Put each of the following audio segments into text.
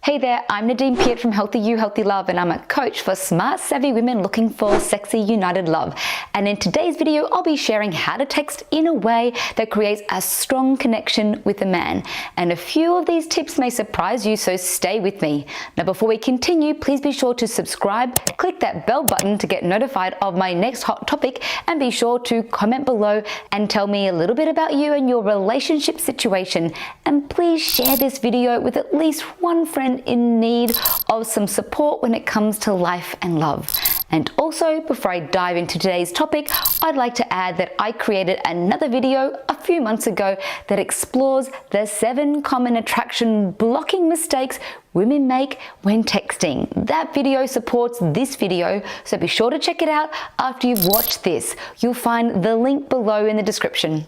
Hey there, I'm Nadine Piet from Healthy You, Healthy Love, and I'm a coach for smart, savvy women looking for sexy, united love. And in today's video, I'll be sharing how to text in a way that creates a strong connection with a man. And a few of these tips may surprise you, so stay with me. Now, before we continue, please be sure to subscribe, click that bell button to get notified of my next hot topic, and be sure to comment below and tell me a little bit about you and your relationship situation. And please share this video with at least one friend in need of some support when it comes to life and love. And also, before I dive into today's topic, I'd like to add that I created another video a few months ago that explores the 7 common attraction blocking mistakes women make when texting. That video supports this video, so be sure to check it out after you've watched this. You'll find the link below in the description.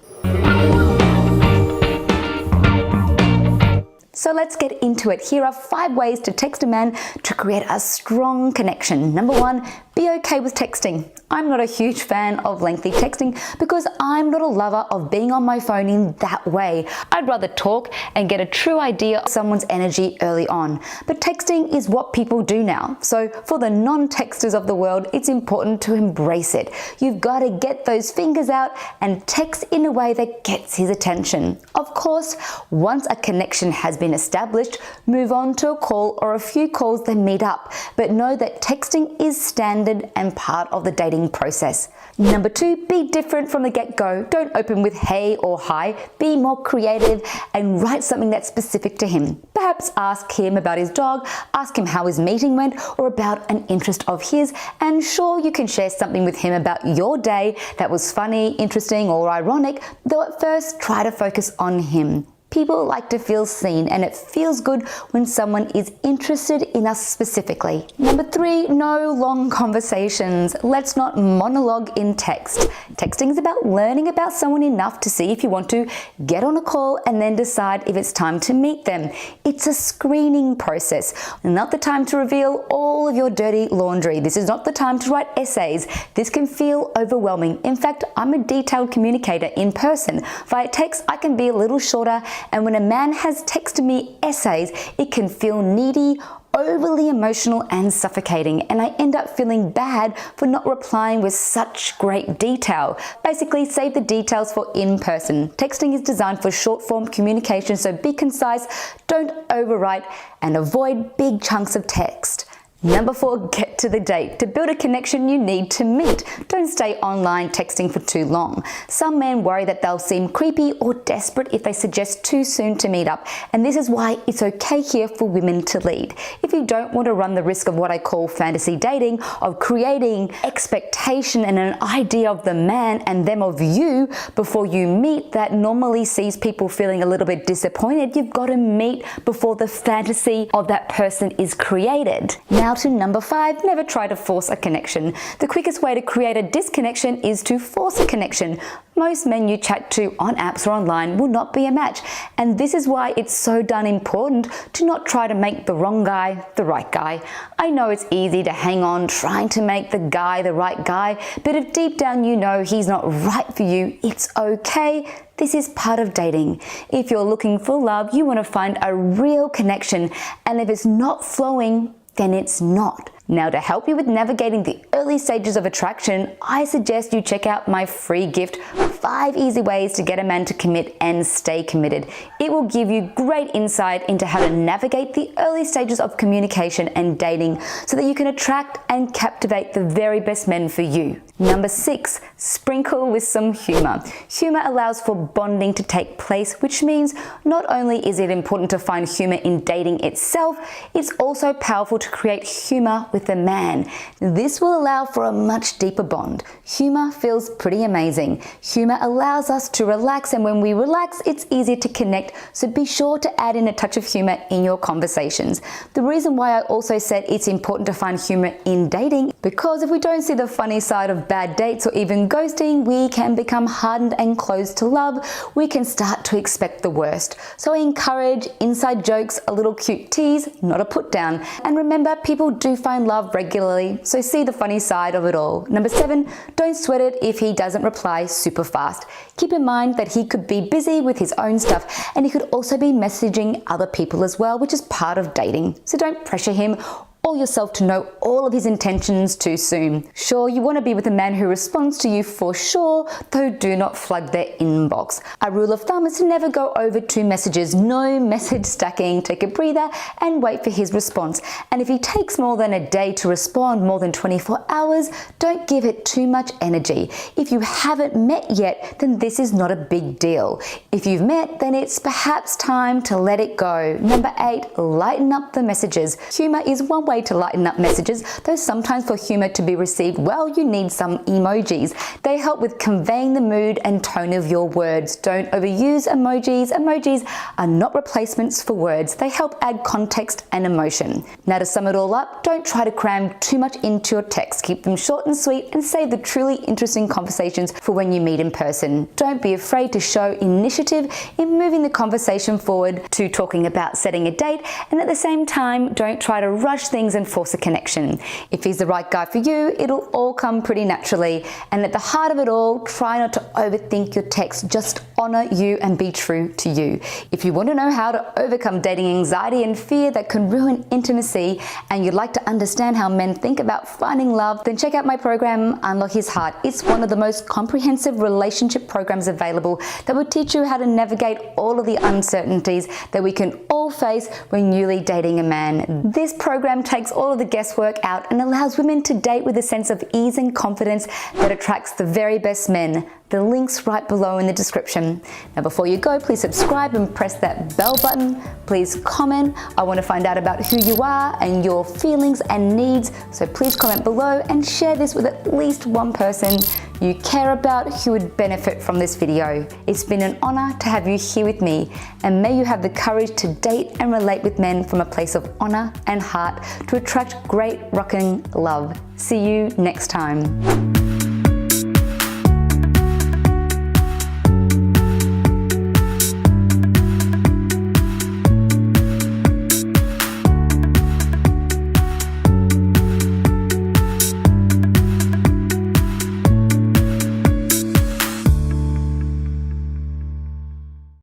So let's get into it. Here are 5 ways to text a man to create a strong connection. Number 1, be okay with texting. I'm not a huge fan of lengthy texting because I'm not a lover of being on my phone in that way. I'd rather talk and get a true idea of someone's energy early on. But texting is what people do now. So for the non-texters of the world, it's important to embrace it. You've got to get those fingers out and text in a way that gets his attention. Of course, once a connection has been established, move on to a call or a few calls, then meet up. But know that texting is standard and part of the dating process. Number 2, be different from the get-go. Don't open with hey or hi. Be more creative and write something that's specific to him. Perhaps ask him about his dog, ask him how his meeting went, or about an interest of his, and sure, you can share something with him about your day that was funny, interesting, or ironic, though at first try to focus on him. People like to feel seen, and it feels good when someone is interested in us specifically. Number 3, no long conversations. Let's not monologue in text. Texting is about learning about someone enough to see if you want to get on a call and then decide if it's time to meet them. It's a screening process, not the time to reveal all of your dirty laundry. This is not the time to write essays. This can feel overwhelming. In fact, I'm a detailed communicator in person. Via text, I can be a little shorter, and when a man has texted me essays, it can feel needy, overly emotional and suffocating, and I end up feeling bad for not replying with such great detail. Basically, save the details for in person. Texting is designed for short form communication, so be concise, don't overwrite, and avoid big chunks of text. Number 4, get to the date. To build a connection, you need to meet. Don't stay online texting for too long. Some men worry that they'll seem creepy or desperate if they suggest too soon to meet up, and this is why it's okay here for women to lead. If you don't want to run the risk of what I call fantasy dating, of creating expectation and an idea of the man and them of you before you meet that normally sees people feeling a little bit disappointed, you've got to meet before the fantasy of that person is created. Now to number 5, never try to force a connection. The quickest way to create a disconnection is to force a connection. Most men you chat to on apps or online will not be a match, and this is why it's so darn important to not try to make the wrong guy the right guy. I know it's easy to hang on trying to make the guy the right guy, but if deep down you know he's not right for you, it's okay. This is part of dating. If you're looking for love, you want to find a real connection, and if it's not flowing, then it's not. Now, to help you with navigating the early stages of attraction, I suggest you check out my free gift, 5 easy ways to get a man to commit and stay committed. It will give you great insight into how to navigate the early stages of communication and dating so that you can attract and captivate the very best men for you. Number 6, sprinkle with some humor. Humor allows for bonding to take place, which means not only is it important to find humor in dating itself, it's also powerful to create humor with the man. This will allow for a much deeper bond. Humor feels pretty amazing. Humor allows us to relax, and when we relax, it's easier to connect, so be sure to add in a touch of humor in your conversations. The reason why I also said it's important to find humor in dating, because if we don't see the funny side of bad dates or even ghosting, we can become hardened and closed to love. We can start to expect the worst. So I encourage inside jokes, a little cute tease, not a put down. And remember, people do find love regularly, so see the funny side of it all. Number 7, don't sweat it if he doesn't reply super fast. Keep in mind that he could be busy with his own stuff and he could also be messaging other people as well, which is part of dating. So don't pressure him or yourself to know all of his intentions too soon. Sure, you want to be with a man who responds to you for sure, though do not flood their inbox. A rule of thumb is to never go over 2 messages. No message stacking. Take a breather and wait for his response. And if he takes more than a day to respond, more than 24 hours, don't give it too much energy. If you haven't met yet, then this is not a big deal. If you've met, then it's perhaps time to let it go. Number 8, lighten up the messages. Humor is one way to lighten up messages, though sometimes for humor to be received well, you need some emojis. They help with conveying the mood and tone of your words. Don't overuse emojis. Emojis are not replacements for words. They help add context and emotion. Now to sum it all up, don't try to cram too much into your text. Keep them short and sweet and save the truly interesting conversations for when you meet in person. Don't be afraid to show initiative in moving the conversation forward to talking about setting a date, and at the same time, don't try to rush things and force a connection. If he's the right guy for you, it'll all come pretty naturally. And at the heart of it all, try not to overthink your text. Just honor you and be true to you. If you want to know how to overcome dating anxiety and fear that can ruin intimacy, and you'd like to understand how men think about finding love, then check out my program, Unlock His Heart. It's one of the most comprehensive relationship programs available that will teach you how to navigate all of the uncertainties that we can all face when newly dating a man. This program takes all of the guesswork out and allows women to date with a sense of ease and confidence that attracts the very best men. The link's right below in the description. Now before you go, please subscribe and press that bell button. Please comment. I want to find out about who you are and your feelings and needs. So please comment below and share this with at least one person you care about who would benefit from this video. It's been an honor to have you here with me, and may you have the courage to date and relate with men from a place of honor and heart to attract great rocking love. See you next time.